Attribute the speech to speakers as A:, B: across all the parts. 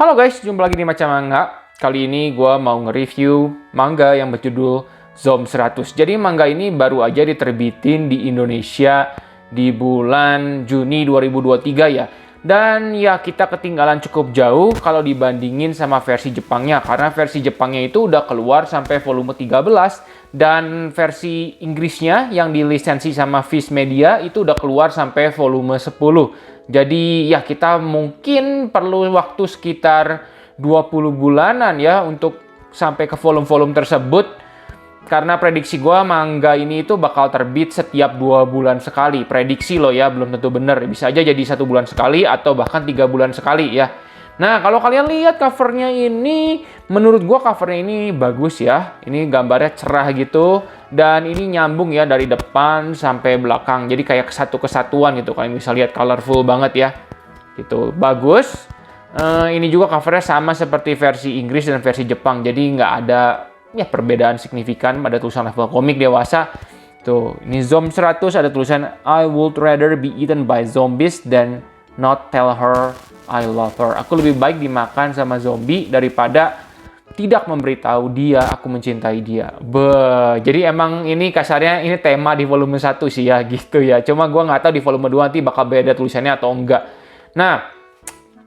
A: Halo guys, jumpa lagi di Macam Manga. Kali ini gue mau nge-review manga yang berjudul Zom 100. Jadi manga ini baru aja diterbitin di Indonesia di bulan Juni 2023 ya. Dan ya kita ketinggalan cukup jauh kalau dibandingin sama versi Jepangnya. Karena versi Jepangnya itu udah keluar sampai volume 13. Dan versi Inggrisnya yang dilisensi sama Viz Media itu udah keluar sampai volume 10. Jadi ya kita mungkin perlu waktu sekitar 20 bulanan ya untuk sampai ke volume-volume tersebut. Karena prediksi gue manga ini itu bakal terbit setiap 2 bulan sekali. Prediksi loh ya, belum tentu bener. Bisa aja jadi 1 bulan sekali atau bahkan 3 bulan sekali ya. Nah kalau kalian lihat covernya ini, menurut gue covernya ini bagus ya. Ini gambarnya cerah gitu. Dan ini nyambung ya dari depan sampai belakang. Jadi kayak kesatuan gitu. Kalian bisa lihat colorful banget ya. Gitu, bagus. Ini juga covernya sama seperti versi Inggris dan versi Jepang. Jadi nggak ada ya perbedaan signifikan pada tulisan level komik dewasa. Tuh, ini Zom 100 ada tulisan I would rather be eaten by zombies than not tell her I love her. Aku lebih baik dimakan sama zombie daripada tidak memberitahu dia aku mencintai dia. Jadi emang ini kasarnya ini tema di volume 1 sih ya gitu ya. Cuma gue nggak tahu di volume 2 nanti bakal beda tulisannya atau enggak. Nah,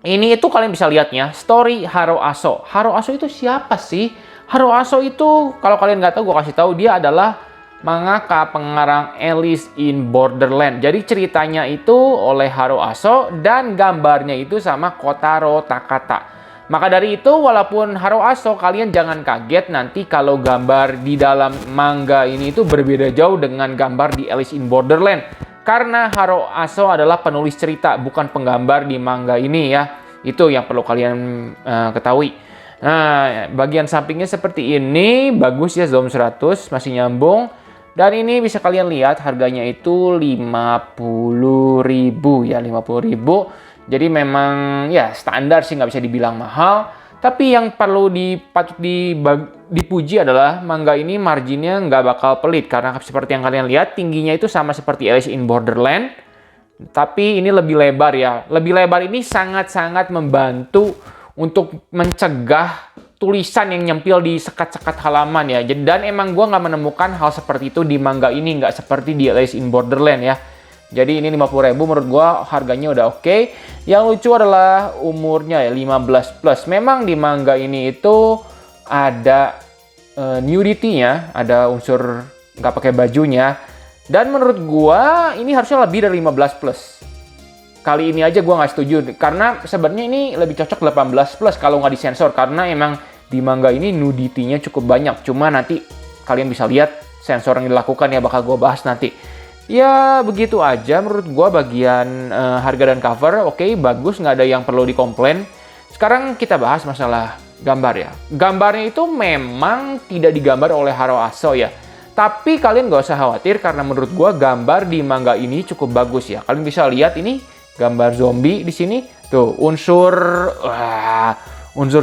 A: ini itu kalian bisa lihatnya story Haro Aso. Haro Aso itu siapa sih? Haro Aso itu kalau kalian nggak tahu gue kasih tahu dia adalah mangaka pengarang Alice in Borderland. Jadi ceritanya itu oleh Haro Aso dan gambarnya itu sama Kotaro Takata. Maka dari itu walaupun Haro Aso kalian jangan kaget nanti kalau gambar di dalam manga ini itu berbeda jauh dengan gambar di Alice in Borderland. Karena Haro Aso adalah penulis cerita bukan penggambar di manga ini ya. Itu yang perlu kalian ketahui. Nah, bagian sampingnya seperti ini, bagus ya Zom 100, masih nyambung. Dan ini bisa kalian lihat harganya itu 50.000 ya, 50.000. Jadi memang ya standar sih, nggak bisa dibilang mahal. Tapi yang perlu dipuji adalah manga ini marginnya nggak bakal pelit. Karena seperti yang kalian lihat tingginya itu sama seperti Alice in Borderland. Tapi ini lebih lebar ya. Lebih lebar ini sangat-sangat membantu untuk mencegah tulisan yang nyempil di sekat-sekat halaman ya. Dan emang gue nggak menemukan hal seperti itu di manga ini. Nggak seperti di Alice in Borderland ya. Jadi ini 50.000 menurut gue harganya udah oke. Yang lucu adalah umurnya ya 15+. Memang di manga ini itu ada nudity-nya. Ada unsur nggak pakai bajunya. Dan menurut gue ini harusnya lebih dari 15+. Kali ini aja gue nggak setuju. Karena sebenarnya ini lebih cocok 18+ kalau nggak disensor. Karena emang di manga ini nudity-nya cukup banyak. Cuma nanti kalian bisa lihat sensor yang dilakukan ya bakal gue bahas nanti. Ya begitu aja menurut gue bagian harga dan cover. Oke, bagus, nggak ada yang perlu dikomplain. Sekarang kita bahas masalah gambar ya. Gambarnya itu memang tidak digambar oleh Haro Aso ya. Tapi kalian nggak usah khawatir karena menurut gue gambar di manga ini cukup bagus ya. Kalian bisa lihat ini gambar zombie di sini. Tuh unsur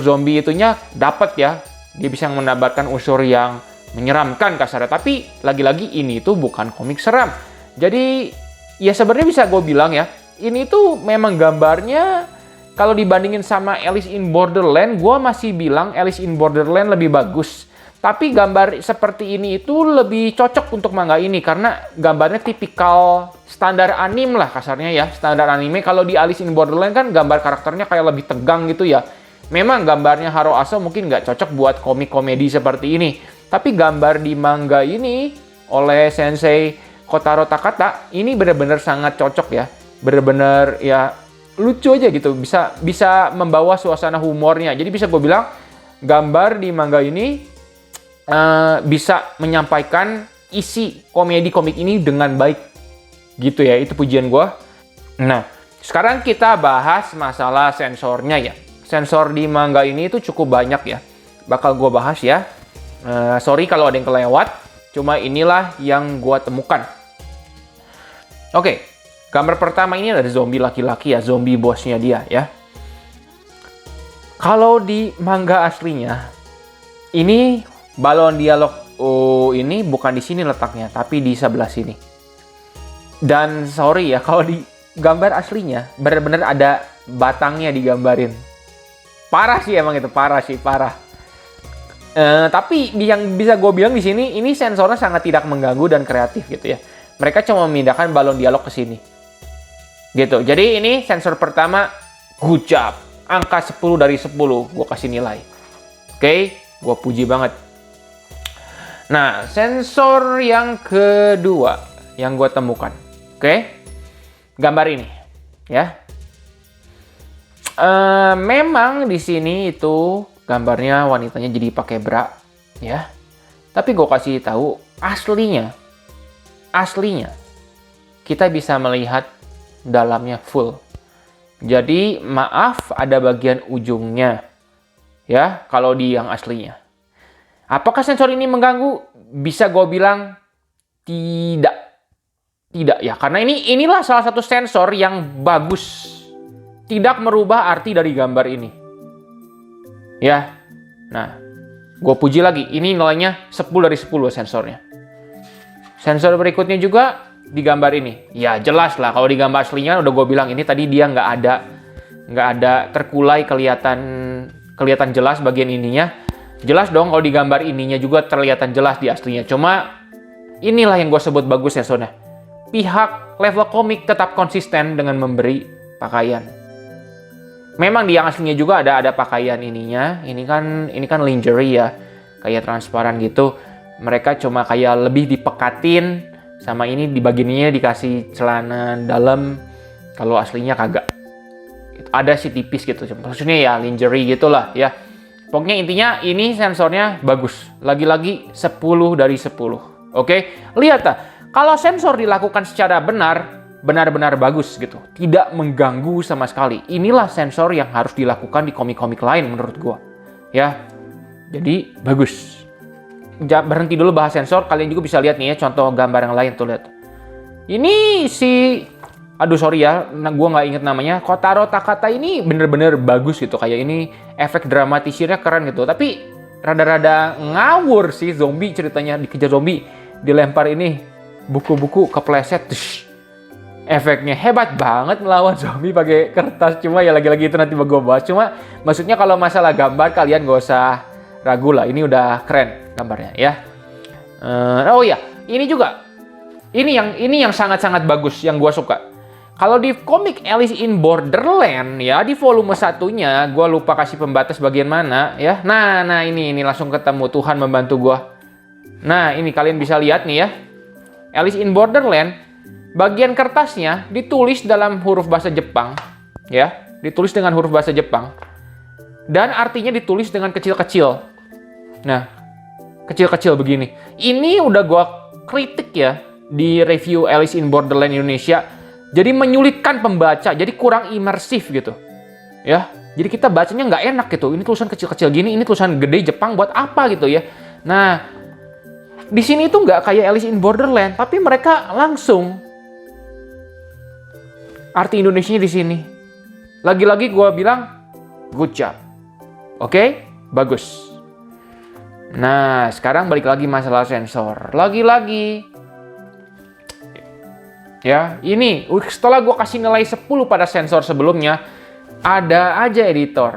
A: zombie itunya dapat ya. Dia bisa menambahkan unsur yang menyeramkan kasarnya. Tapi lagi-lagi ini tuh bukan komik seram. Jadi ya sebenarnya bisa gue bilang ya, ini tuh memang gambarnya kalau dibandingin sama Alice in Borderland, gue masih bilang Alice in Borderland lebih bagus. Tapi gambar seperti ini itu lebih cocok untuk manga ini karena gambarnya tipikal standar anime lah kasarnya ya, standar anime. Kalau di Alice in Borderland kan gambar karakternya kayak lebih tegang gitu ya. Memang gambarnya Haro Aso mungkin nggak cocok buat komik komedi seperti ini. Tapi gambar di manga ini oleh Sensei Kotaro Takata ini benar-benar sangat cocok ya. Benar-benar ya lucu aja gitu. Bisa membawa suasana humornya. Jadi bisa gue bilang gambar di manga ini bisa menyampaikan isi komedi komik ini dengan baik. Gitu ya, itu pujian gue. Nah, sekarang kita bahas masalah sensornya ya. Sensor di manga ini itu cukup banyak ya. Bakal gue bahas ya. Sorry kalau ada yang kelewat. Cuma inilah yang gue temukan. Oke, gambar pertama ini ada zombie laki-laki ya. Zombie bosnya dia ya. Kalau di manga aslinya, ini balon dialog ini bukan di sini letaknya. Tapi di sebelah sini. Dan sorry ya, kalau di gambar aslinya benar-benar ada batangnya digambarin. Parah sih emang itu, parah sih, parah. Tapi yang bisa gue bilang di sini, ini sensornya sangat tidak mengganggu dan kreatif gitu ya. Mereka cuma memindahkan balon dialog ke sini. Gitu. Jadi ini sensor pertama, good job. Angka 10 dari 10 gue kasih nilai. Oke, gue puji banget. Nah, sensor yang kedua yang gue temukan. Oke, gambar ini ya. Memang di sini itu gambarnya wanitanya jadi pakai bra ya. Tapi gue kasih tahu aslinya kita bisa melihat dalamnya full. Jadi maaf ada bagian ujungnya ya kalau di yang aslinya. Apakah sensor ini mengganggu? Bisa gue bilang tidak. Tidak ya, karena inilah salah satu sensor yang bagus. Tidak merubah arti dari gambar ini. Ya. Nah, gue puji lagi. Ini nilainya 10 dari 10 sensornya. Sensor berikutnya juga di gambar ini. Ya, jelas lah. Kalau di gambar aslinya udah gue bilang ini tadi dia nggak ada terkulai kelihatan jelas bagian ininya. Jelas dong kalau di gambar ininya juga terlihatan jelas di aslinya. Cuma inilah yang gue sebut bagus sensornya. Pihak level komik tetap konsisten dengan memberi pakaian. Memang di yang aslinya juga ada pakaian ininya. Ini kan lingerie ya, kayak transparan gitu. Mereka cuma kayak lebih dipekatin, sama ini di bagiannya dikasih celana dalam. Kalau aslinya kagak. Ada sih tipis gitu. Maksudnya ya lingerie gitulah ya. Pokoknya intinya ini sensornya bagus. Lagi-lagi 10 dari 10. Oke, lihat lah. Kalau sensor dilakukan secara benar-benar bagus gitu. Tidak mengganggu sama sekali. Inilah sensor yang harus dilakukan di komik-komik lain menurut gua. Ya, jadi bagus. Berhenti dulu bahas sensor. Kalian juga bisa lihat nih ya contoh gambar yang lain tuh, lihat. Ini aduh sorry ya, gue nggak inget namanya. Kotaro Takata ini bener-bener bagus gitu. Kayak ini efek dramatisirnya keren gitu. Tapi rada-rada ngawur sih zombie ceritanya. Dikejar zombie, dilempar ini buku-buku kepleset. Efeknya hebat banget melawan zombie pakai kertas. Cuma ya lagi-lagi itu nanti gue bahas. Cuma maksudnya kalau masalah gambar kalian gak usah ragu lah. Ini udah keren gambarnya ya. Oh iya, ini juga. Ini yang sangat-sangat bagus yang gue suka. Kalau di komik Alice in Borderland ya, di volume satunya, gue lupa kasih pembatas bagian mana ya. Nah ini langsung ketemu, Tuhan membantu gue. Nah ini kalian bisa lihat nih ya. Alice in Borderland, bagian kertasnya ditulis dalam huruf bahasa Jepang ya. Ditulis dengan huruf bahasa Jepang. Dan artinya ditulis dengan kecil-kecil. Nah, kecil-kecil begini. Ini udah gue kritik ya di review Alice in Borderland Indonesia. Jadi menyulitkan pembaca, jadi kurang imersif gitu. Ya, jadi kita bacanya nggak enak gitu. Ini tulisan kecil-kecil gini, ini tulisan gede Jepang buat apa gitu ya. Nah, di sini itu nggak kayak Alice in Borderland, tapi mereka langsung arti Indonesianya di sini. Lagi-lagi gue bilang, good job. Oke, bagus. Nah, sekarang balik lagi masalah sensor. Lagi-lagi. Ya, ini setelah gue kasih nilai 10 pada sensor sebelumnya, ada aja editor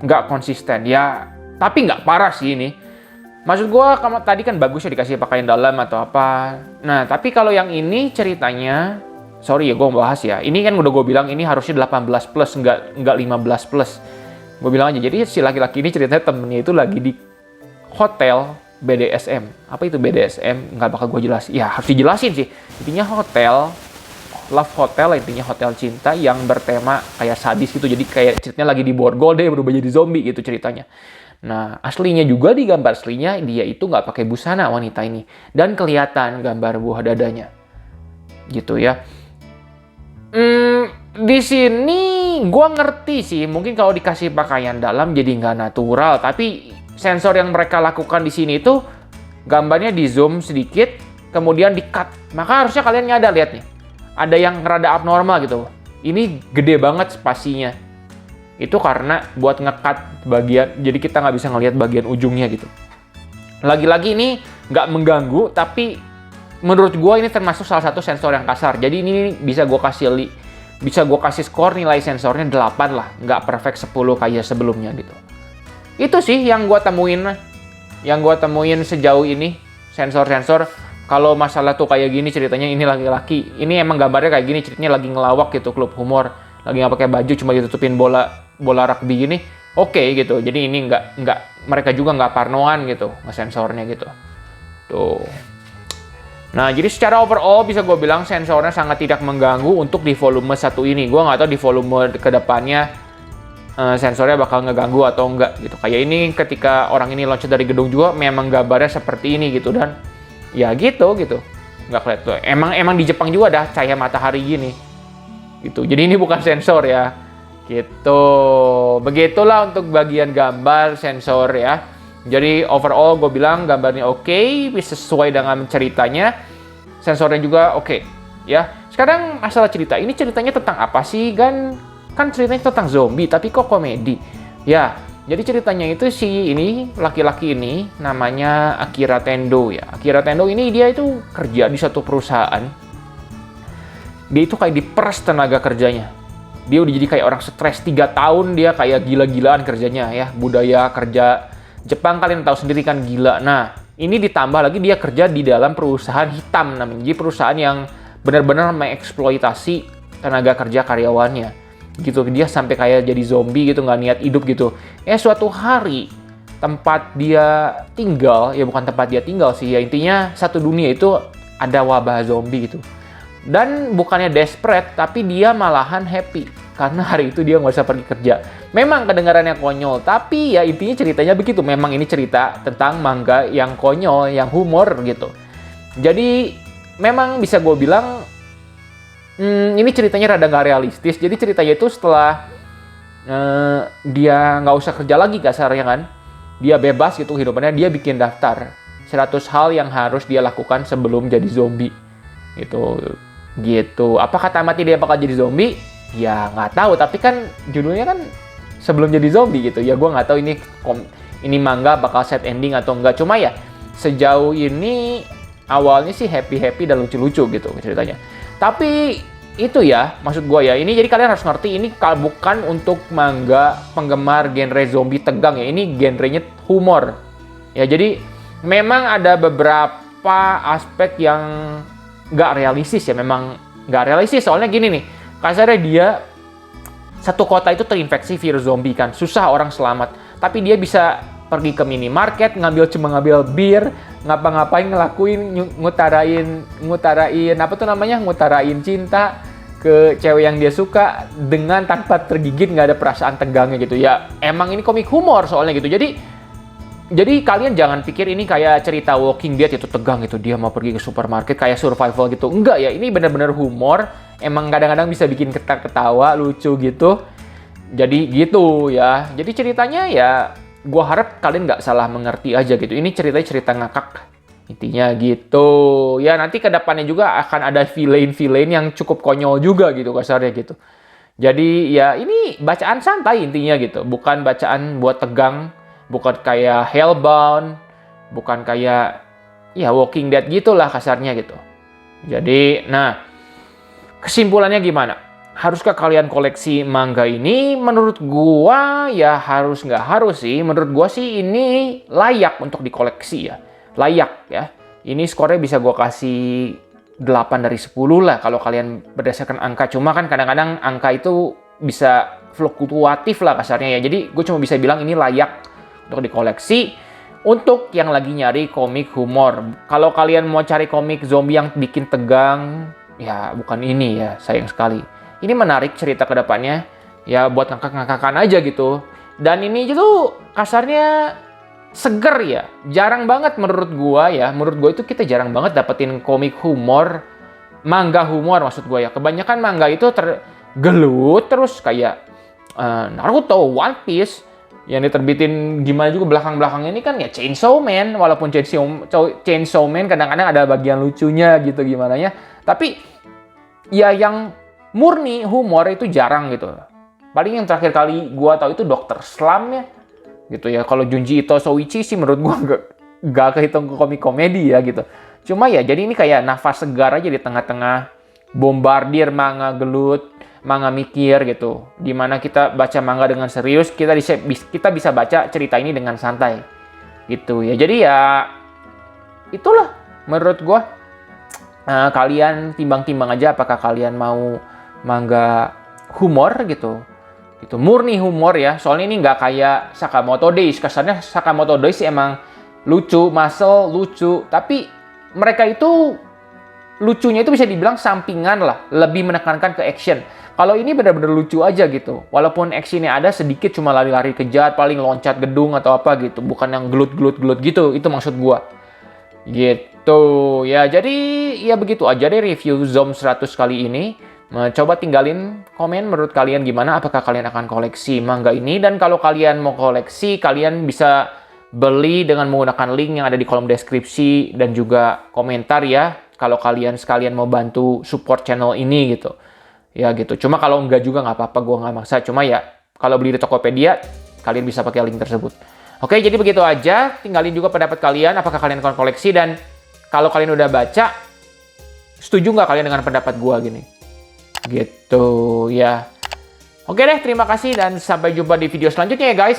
A: nggak konsisten. Ya, tapi nggak parah sih ini. Maksud gue, tadi kan bagus ya dikasih pakaian dalam atau apa. Nah, tapi kalau yang ini ceritanya, sorry ya gue bahas ya. Ini kan udah gue bilang ini harusnya 18+, nggak 15+. Gue bilang aja, jadi si laki-laki ini ceritanya temennya itu lagi di hotel BDSM. Apa itu BDSM? Nggak bakal gue jelasin. Ya, harus dijelasin sih. Intinya hotel, love hotel, intinya hotel cinta yang bertema kayak sadis gitu. Jadi kayak ceritanya lagi di borgol deh, berubah jadi zombie gitu ceritanya. Nah, aslinya juga di gambar aslinya, dia itu nggak pakai busana wanita ini. Dan kelihatan gambar buah dadanya. Gitu ya. Di sini gue ngerti sih. Mungkin kalau dikasih pakaian dalam jadi nggak natural. Tapi sensor yang mereka lakukan di sini itu gambarnya di zoom sedikit, kemudian di cut. Maka harusnya kalian nyadar, lihat nih. Ada yang rada abnormal gitu. Ini gede banget spasinya. Itu karena buat nge-cut bagian, jadi kita nggak bisa ngelihat bagian ujungnya gitu. Lagi-lagi ini nggak mengganggu, tapi menurut gue ini termasuk salah satu sensor yang kasar. Jadi ini bisa gue kasih bisa gue kasih skor nilai sensornya 8 lah. Nggak perfect 10 kayak sebelumnya gitu. Itu sih yang gue temuin. Yang gue temuin sejauh ini. Sensor-sensor. Kalau masalah tuh kayak gini ceritanya ini laki-laki. Ini emang gambarnya kayak gini. Ceritanya lagi ngelawak gitu klub humor. Lagi nggak pakai baju cuma ditutupin bola rugby gini. Oke gitu. Jadi ini nggak mereka juga nggak parnoan gitu ngesensornya gitu. Tuh. Nah, jadi secara overall bisa gue bilang sensornya sangat tidak mengganggu untuk di volume 1 ini. Gue nggak tahu di volume kedepannya sensornya bakal ngeganggu atau enggak gitu. Kayak ini ketika orang ini loncat dari gedung juga memang gambarnya seperti ini gitu. Dan ya gitu. Nggak kelihatan. Emang di Jepang juga ada cahaya matahari gini. Gitu. Jadi ini bukan sensor ya. Gitu. Begitulah untuk bagian gambar sensor ya. Jadi overall gue bilang gambarnya oke, bisa sesuai dengan ceritanya. Sensornya juga oke, ya. Sekarang masalah cerita. Ini ceritanya tentang apa sih? Kan ceritanya tentang zombie, tapi kok komedi? Ya, jadi ceritanya itu si ini laki-laki ini namanya Akira Tendo ya. Akira Tendo ini dia itu kerja di satu perusahaan. Dia itu kayak diperas tenaga kerjanya. Dia udah jadi kayak orang stres 3 tahun, dia kayak gila-gilaan kerjanya ya. Budaya kerja Jepang kalian tahu sendiri kan gila. Nah, ini ditambah lagi dia kerja di dalam perusahaan hitam namanya. Jadi perusahaan yang benar-benar mengeksploitasi tenaga kerja karyawannya. Gitu, dia sampai kayak jadi zombie gitu, nggak niat hidup gitu. Suatu hari tempat dia tinggal, ya bukan tempat dia tinggal sih, ya intinya satu dunia itu ada wabah zombie gitu. Dan bukannya desperate, tapi dia malahan happy. Karena hari itu dia nggak usah pergi kerja. Memang kedengarannya konyol, tapi ya intinya ceritanya begitu. Memang ini cerita tentang manga yang konyol, yang humor gitu. Jadi memang bisa gue bilang ini ceritanya rada nggak realistis. Jadi ceritanya itu setelah dia nggak usah kerja lagi kasarnya kan. Dia bebas gitu hidupannya, dia bikin daftar 100 hal yang harus dia lakukan sebelum jadi zombie. Gitu. Apakah tamatnya dia bakal jadi zombie? Ya nggak tahu, tapi kan judulnya kan sebelum jadi zombie gitu. Ya gue nggak tahu ini manga bakal set ending atau enggak. Cuma ya sejauh ini awalnya sih happy dan lucu-lucu gitu ceritanya. Tapi itu ya maksud gue ya. Ini jadi kalian harus ngerti ini bukan untuk manga penggemar genre zombie tegang ya. Ini genrenya humor. Ya jadi memang ada beberapa aspek yang nggak realistis ya. Memang nggak realistis soalnya gini nih. Kasarnya dia satu kota itu terinfeksi virus zombie kan, susah orang selamat. Tapi dia bisa pergi ke minimarket, ngambil bir, ngapa-ngapain ngutarain cinta ke cewek yang dia suka dengan tanpa tergigit, nggak ada perasaan tegangnya gitu. Ya emang ini komik humor soalnya gitu. Jadi kalian jangan pikir ini kayak cerita Walking Dead itu tegang gitu. Dia mau pergi ke supermarket kayak survival gitu. Enggak ya, ini benar-benar humor. Emang kadang-kadang bisa bikin ketawa, lucu gitu. Jadi gitu ya. Jadi ceritanya ya gua harap kalian nggak salah mengerti aja gitu. Ini ceritanya cerita ngakak. Intinya gitu. Ya nanti ke depannya juga akan ada villain yang cukup konyol juga gitu kasarnya gitu. Jadi ya ini bacaan santai intinya gitu. Bukan bacaan buat tegang. Bukan kayak Hellbound, bukan kayak ya Walking Dead gitulah kasarnya gitu. Jadi, nah kesimpulannya gimana? Haruskah kalian koleksi manga ini? Menurut gua ya nggak harus sih. Menurut gua sih ini layak untuk dikoleksi ya. Layak ya. Ini skornya bisa gua kasih 8 dari 10 lah kalau kalian berdasarkan angka. Cuma kan kadang-kadang angka itu bisa fluktuatif lah kasarnya ya. Jadi gue cuma bisa bilang ini layak untuk dikoleksi untuk yang lagi nyari komik humor. Kalau kalian mau cari komik zombie yang bikin tegang, ya bukan ini ya, sayang sekali. Ini menarik cerita ke depannya, ya buat ngakak-ngakakan aja gitu. Dan ini itu kasarnya seger ya. Jarang banget menurut gua ya. Menurut gua itu kita jarang banget dapetin komik humor, manga humor maksud gua ya. Kebanyakan manga itu tergelut terus kayak Naruto, One Piece. Yang diterbitin gimana juga belakang-belakang ini kan ya Chainsaw Man. Walaupun Chainsaw Man kadang-kadang ada bagian lucunya gitu gimana ya. Tapi ya yang murni humor itu jarang gitu. Paling yang terakhir kali gua tahu itu Dr. Slump ya. Gitu ya. Kalau Junji Ito Soichi sih menurut gua gak kehitung ke komik komedi ya gitu. Cuma ya jadi ini kayak nafas segar aja di tengah-tengah bombardir manga gelut. manga mikir gitu. Dimana kita baca manga dengan serius, kita bisa baca cerita ini dengan santai gitu ya. Jadi ya itulah menurut gue. Kalian timbang-timbang aja apakah kalian mau manga humor gitu. Itu murni humor ya. Soalnya ini nggak kayak Sakamoto Days. Kesannya Sakamoto Days emang lucu, muscle, lucu. Tapi mereka itu lucunya itu bisa dibilang sampingan lah. Lebih menekankan ke action. Kalau ini benar-benar lucu aja gitu. Walaupun actionnya ada sedikit cuma lari-lari kejar, paling loncat gedung atau apa gitu. Bukan yang gelut-gelut gitu. Itu maksud gua. Gitu ya, jadi ya begitu aja deh review Zom 100 kali ini. Coba tinggalin komen menurut kalian gimana, apakah kalian akan koleksi manga ini. Dan kalau kalian mau koleksi, kalian bisa beli dengan menggunakan link yang ada di kolom deskripsi dan juga komentar ya. Kalau kalian sekalian mau bantu support channel ini gitu. Ya gitu, cuma kalau enggak juga nggak apa-apa, gue nggak maksa. Cuma ya, kalau beli di Tokopedia, kalian bisa pakai link tersebut. Oke, jadi begitu aja. Tinggalin juga pendapat kalian, apakah kalian akan koleksi. Dan kalau kalian udah baca, setuju nggak kalian dengan pendapat gua gini? Gitu ya. Oke deh, terima kasih dan sampai jumpa di video selanjutnya ya guys.